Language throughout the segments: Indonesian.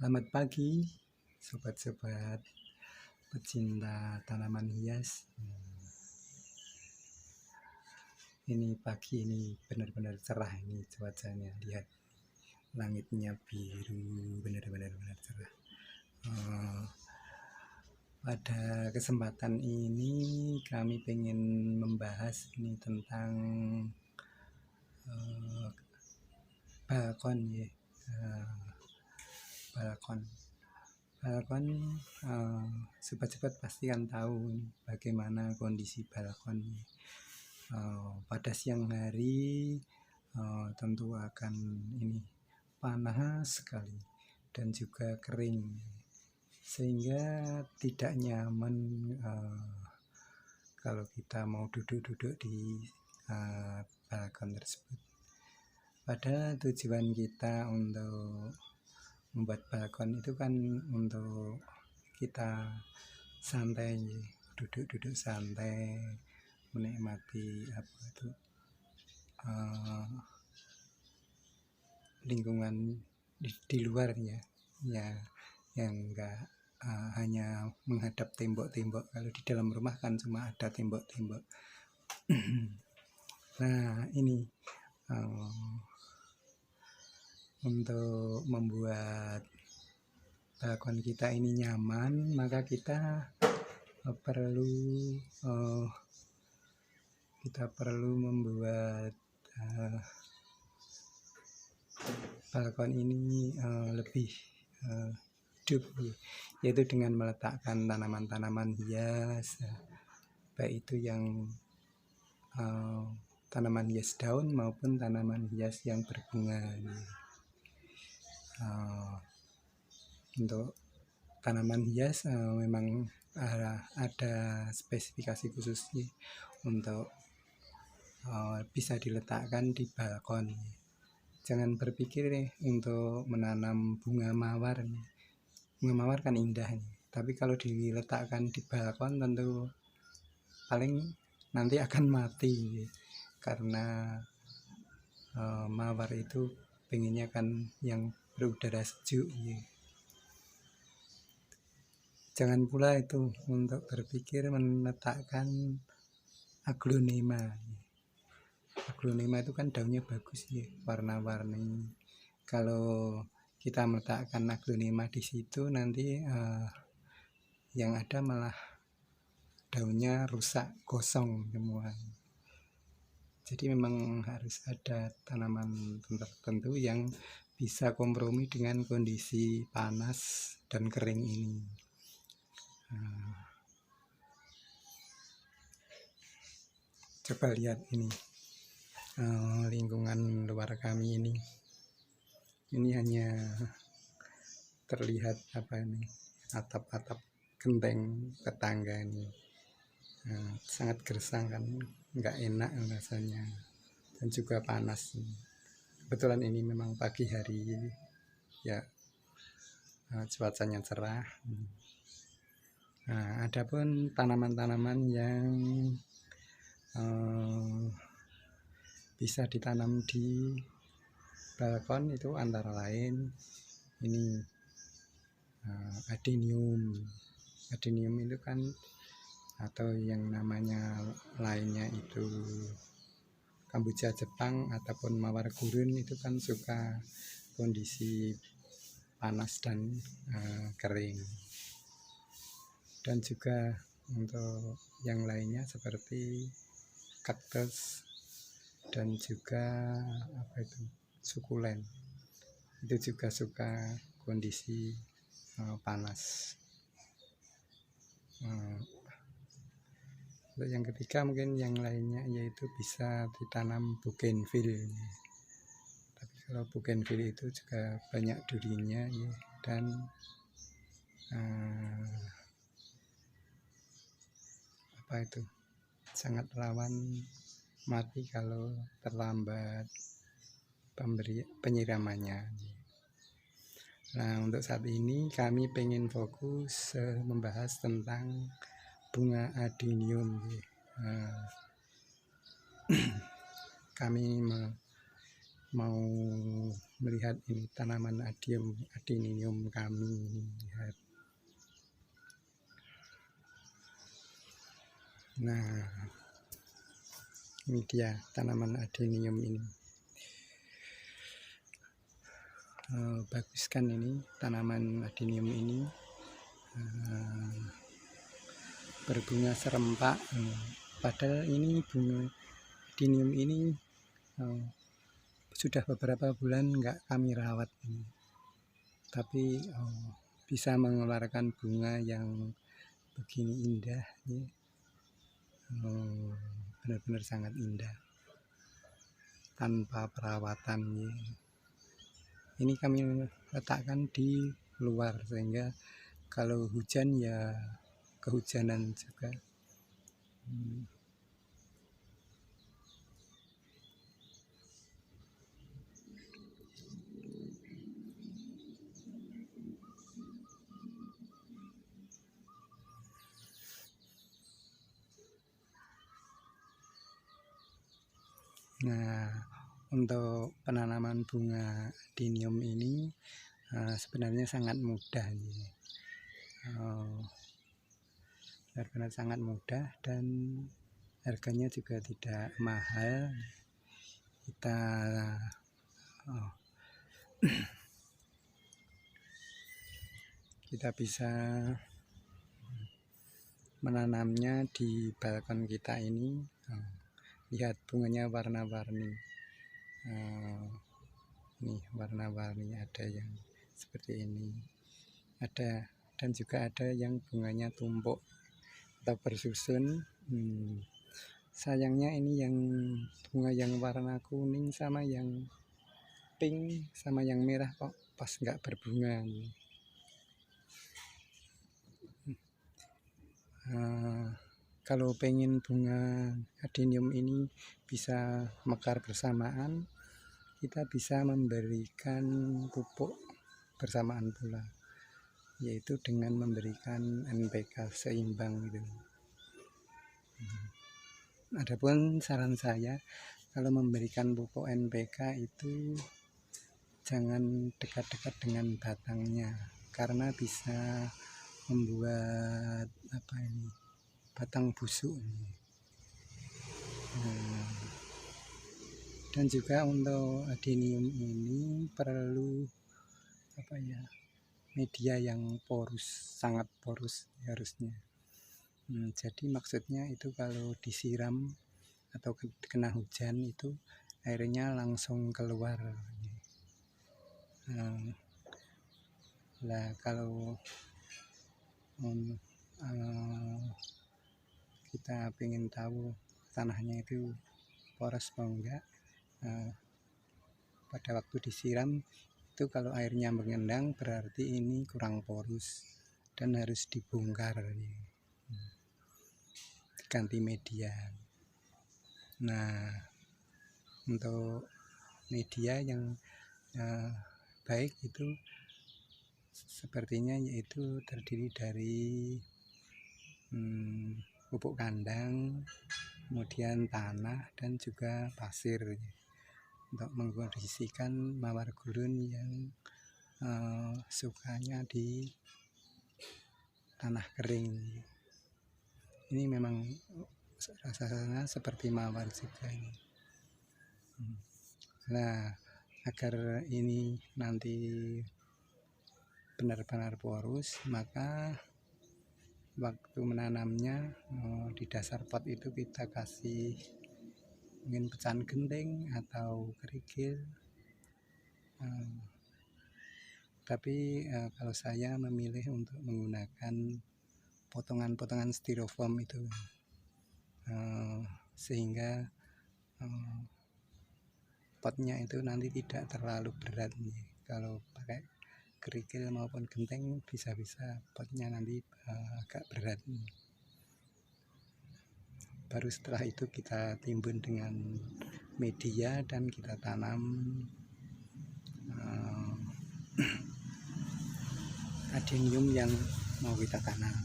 Selamat pagi, sobat-sobat pecinta tanaman hias. Ini pagi ini benar-benar cerah ini cuacanya. Lihat, langitnya biru, benar-benar cerah. Pada kesempatan ini kami ingin membahas ini tentang balkon ya. Balkon sobat-sobat pasti kan tahu bagaimana kondisi balkon. Pada siang hari tentu akan ini panas sekali dan juga kering, sehingga tidak nyaman kalau kita mau duduk-duduk di balkon tersebut. Pada tujuan kita untuk membuat balkon itu kan untuk kita santai, duduk-duduk santai, menikmati lingkungan di luar ya yang enggak hanya menghadap tembok-tembok. Kalau di dalam rumah kan cuma ada tembok-tembok. Nah, ini untuk membuat balkon kita ini nyaman, maka kita perlu membuat balkon ini lebih hidup, yaitu dengan meletakkan tanaman-tanaman hias, baik itu yang tanaman hias daun maupun tanaman hias yang berbunga. Untuk tanaman hias memang ada spesifikasi khususnya untuk bisa diletakkan di balkon. Jangan berpikir untuk menanam bunga mawar. Bunga mawar kan indah, tapi kalau diletakkan di balkon tentu paling nanti akan mati, karena mawar itu pengennya kan yang berudara sejuk. Jangan pula itu untuk berpikir meletakkan aglonema. Aglonema itu kan daunnya bagus ya, warna-warni. Kalau kita meletakkan aglonema di situ, nanti yang ada malah daunnya rusak, gosong semua. Jadi memang harus ada tanaman tertentu yang bisa kompromi dengan kondisi panas dan kering ini. Coba lihat ini lingkungan luar kami ini hanya terlihat atap-atap genteng tetangga ini. Sangat gersang kan, nggak enak rasanya, dan juga panas. Kebetulan ini memang pagi hari ya, cuacanya cerah. Nah, adapun tanaman-tanaman yang bisa ditanam di balkon itu antara lain ini adenium. Adenium itu kan, atau yang namanya lainnya itu kamboja Jepang ataupun mawar gurun, itu kan suka kondisi panas dan kering. Dan juga untuk yang lainnya seperti kaktus dan juga sukulen, itu juga suka kondisi panas. Untuk yang ketiga mungkin yang lainnya yaitu bisa ditanam bougainville. Tapi kalau bougainville itu juga banyak durinya ya, dan sangat rawan mati kalau terlambat penyiramannya. Nah, untuk saat ini kami pengen fokus membahas tentang bunga adenium. Kami mau melihat ini tanaman adenium kami. Lihat. Nah, ini dia tanaman adenium ini. Bagus kan ini tanaman adenium ini, berbunga serempak. Padahal ini bunga adenium ini sudah beberapa bulan nggak kami rawat ini. Tapi bisa mengeluarkan bunga yang begini indah ya. Benar-benar sangat indah tanpa perawatan ya. Ini kami letakkan di luar sehingga kalau hujan ya kehujanan juga. Nah, untuk penanaman bunga adenium ini sebenarnya sangat mudah nih. Benar-benar sangat mudah dan harganya juga tidak mahal. Kita bisa menanamnya di balkon kita ini. Lihat bunganya warna-warni. Nih warna-warni, ada yang seperti ini, ada dan juga ada yang bunganya tumpuk atau bersusun. Sayangnya ini yang bunga yang warna kuning sama yang pink sama yang merah kok pas nggak berbunga. Kalau pengen bunga adenium ini bisa mekar bersamaan, kita bisa memberikan pupuk bersamaan pula, yaitu dengan memberikan NPK seimbang gitu. Adapun saran saya, kalau memberikan pupuk NPK itu jangan dekat-dekat dengan batangnya, karena bisa membuat batang busuk. Dan juga untuk adenium ini perlu media yang porus, sangat porus harusnya. Jadi maksudnya itu kalau disiram atau kena hujan itu airnya langsung keluar. Nah, kalau kita ingin tahu tanahnya itu poros atau enggak, pada waktu disiram itu kalau airnya mengendang berarti ini kurang porus dan harus dibongkar, ganti media. Nah, untuk media yang baik itu sepertinya yaitu terdiri dari pupuk kandang, kemudian tanah dan juga pasir untuk mengkondisikan mawar gurun yang sukanya di tanah kering. Ini memang rasanya seperti mawar juga ini. Nah, agar ini nanti benar-benar porus, maka waktu menanamnya di dasar pot itu kita kasih mungkin pecahan genting atau kerikil. Tapi kalau saya memilih untuk menggunakan potongan-potongan styrofoam itu, sehingga potnya itu nanti tidak terlalu berat nih. Kalau pakai kerikil maupun genteng bisa-bisa potnya nanti agak berat nih. Baru setelah itu kita timbun dengan media dan kita tanam adenium yang mau kita tanam.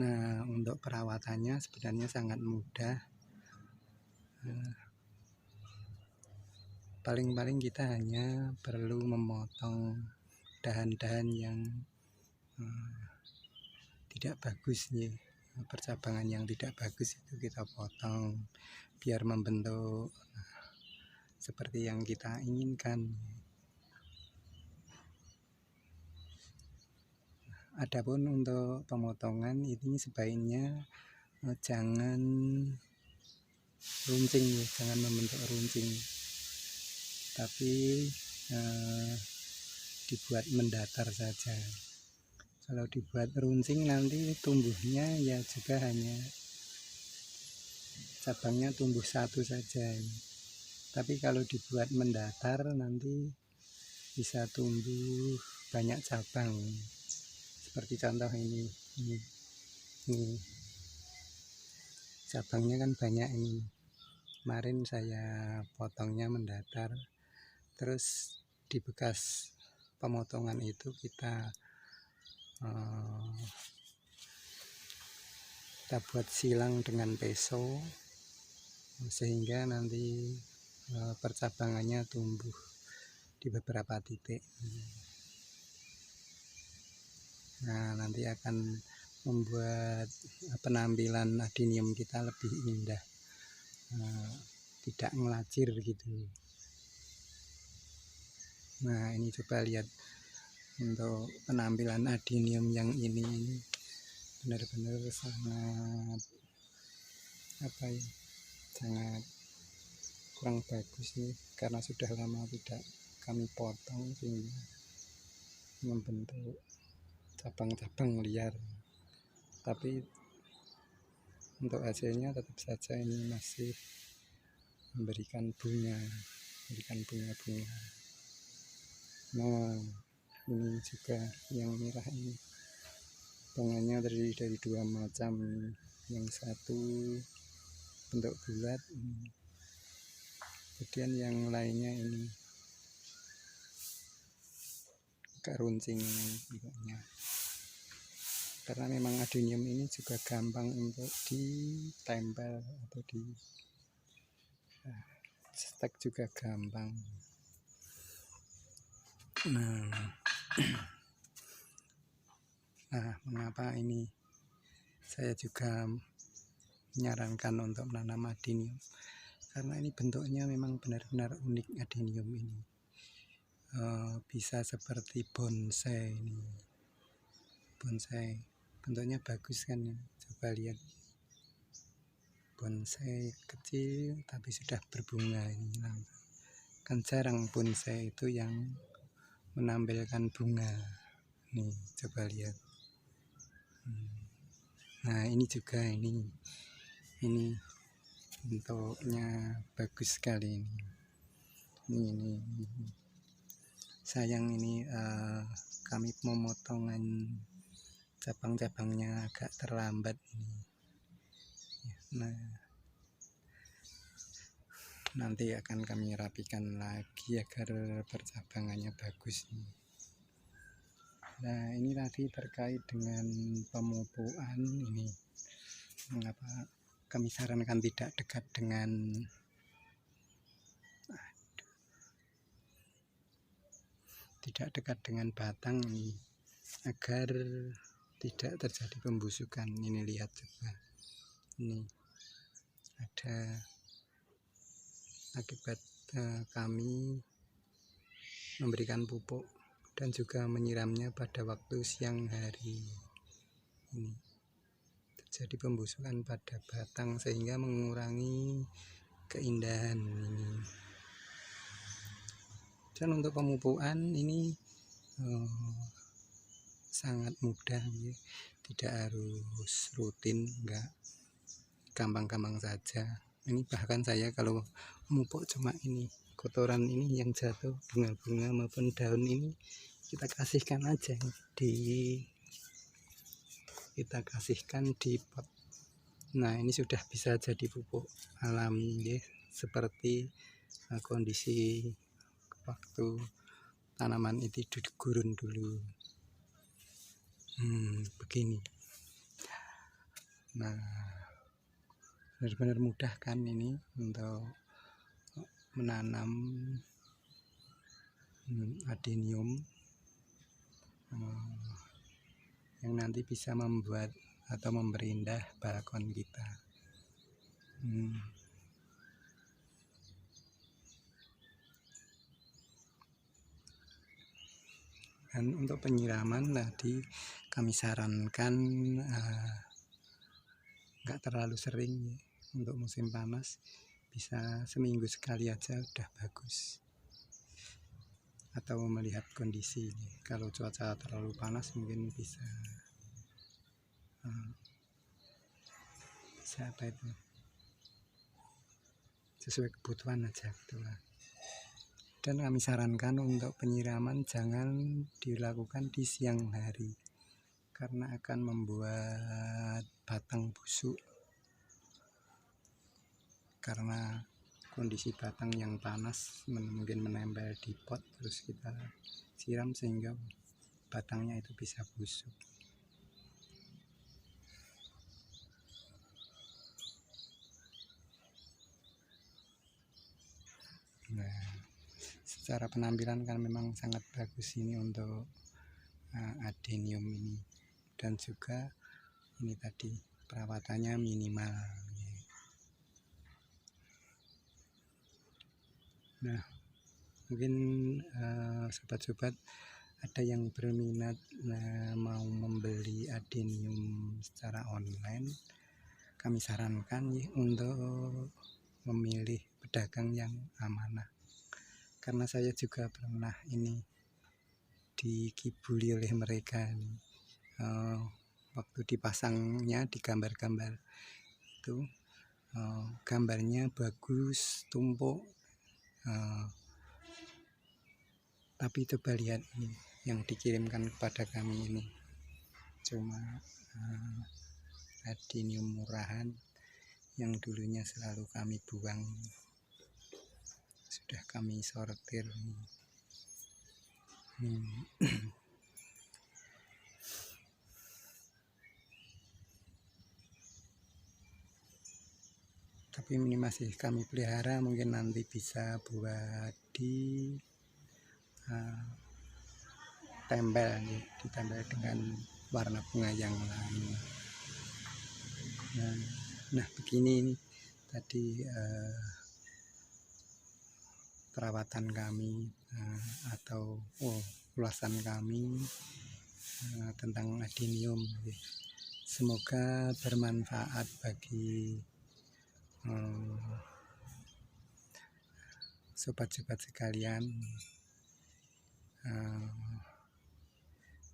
Nah, untuk perawatannya sebenarnya sangat mudah. paling-paling kita hanya perlu memotong dahan-dahan yang tidak bagus nih, percabangan yang tidak bagus itu kita potong biar membentuk seperti yang kita inginkan. Adapun untuk pemotongan ini sebaiknya jangan runcing, jangan membentuk runcing, tapi dibuat mendatar saja. Kalau dibuat runcing nanti tumbuhnya ya juga hanya cabangnya tumbuh satu saja. Tapi kalau dibuat mendatar nanti bisa tumbuh banyak cabang. Seperti contoh ini cabangnya kan banyak ini. Kemarin saya potongnya mendatar, terus di bekas pemotongan itu kita buat silang dengan peso sehingga nanti percabangannya tumbuh di beberapa titik. Nah, nanti akan membuat penampilan adenium kita lebih indah, tidak ngelacir gitu. Nah, ini coba lihat untuk penampilan adenium yang ini benar-benar sangat sangat kurang bagus nih, karena sudah lama tidak kami potong sehingga membentuk cabang-cabang liar. Tapi untuk hasilnya tetap saja ini masih memberikan bunga-bunga. Nah, ini juga yang merah ini bunganya terdiri dari dua macam, yang satu bentuk bulat, kemudian yang lainnya ini agak runcing bentuknya. Karena memang adenium ini juga gampang untuk ditempel atau di stek juga gampang. Nah, mengapa ini saya juga menyarankan untuk menanam adenium? Karena ini bentuknya memang benar-benar unik adenium ini. Bisa seperti bonsai ini. Bonsai bentuknya bagus kan, coba lihat, bonsai kecil tapi sudah berbunga ini. Kan jarang bonsai itu yang menampilkan bunga nih, coba lihat. Nah, ini juga ini bentuknya bagus sekali ini. Sayang ini kami pemotongan cabang-cabangnya agak terlambat ini. Nah, nanti akan kami rapikan lagi agar percabangannya bagus. Nah, ini tadi terkait dengan pemupukan ini. Mengapa kami sarankan tidak dekat dengan batang ini, agar tidak terjadi pembusukan. Ini lihat coba, ini ada akibat kami memberikan pupuk dan juga menyiramnya pada waktu siang hari. Ini terjadi pembusukan pada batang sehingga mengurangi keindahan ini. Dan untuk pemupukan ini sangat mudah ya. Tidak harus rutin, enggak, gampang-gampang saja. Ini bahkan saya kalau memupuk cuma ini kotoran ini yang jatuh, bunga-bunga maupun daun ini kita kasihkan aja di pot. Nah, ini sudah bisa jadi pupuk alami ya, seperti kondisi waktu tanaman itu digurun dulu. Begini. Nah, benar-benar mudah kan ini untuk menanam adenium yang nanti bisa membuat atau memperindah balkon kita. Dan untuk penyiraman tadi kami sarankan nggak terlalu sering untuk musim panas, bisa seminggu sekali aja udah bagus. Atau melihat kondisi, kalau cuaca terlalu panas mungkin bisa apa itu, sesuai kebutuhan aja gitu lah. Dan kami sarankan untuk penyiraman jangan dilakukan di siang hari karena akan membuat batang busuk, karena kondisi batang yang panas mungkin menempel di pot, terus kita siram sehingga batangnya itu bisa busuk. Nah, secara penampilan kan memang sangat bagus ini untuk adenium ini, dan juga ini tadi perawatannya minimal. Nah, mungkin sobat-sobat ada yang berminat mau membeli adenium secara online, kami sarankan untuk memilih pedagang yang amanah, karena saya juga pernah ini dikibuli oleh mereka waktu dipasangnya di gambar-gambar itu, gambarnya bagus, tumpuk, tapi coba lihat ini yang dikirimkan kepada kami ini cuma adenium murahan yang dulunya selalu kami buang, sudah kami sortir. Tapi ini masih kami pelihara, mungkin nanti bisa buat ditempel dengan warna bunga yang lain. Nah, begini tadi perawatan kami atau ulasan kami tentang adenium. Semoga bermanfaat bagi sobat-sobat sekalian,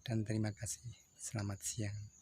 dan terima kasih. Selamat siang.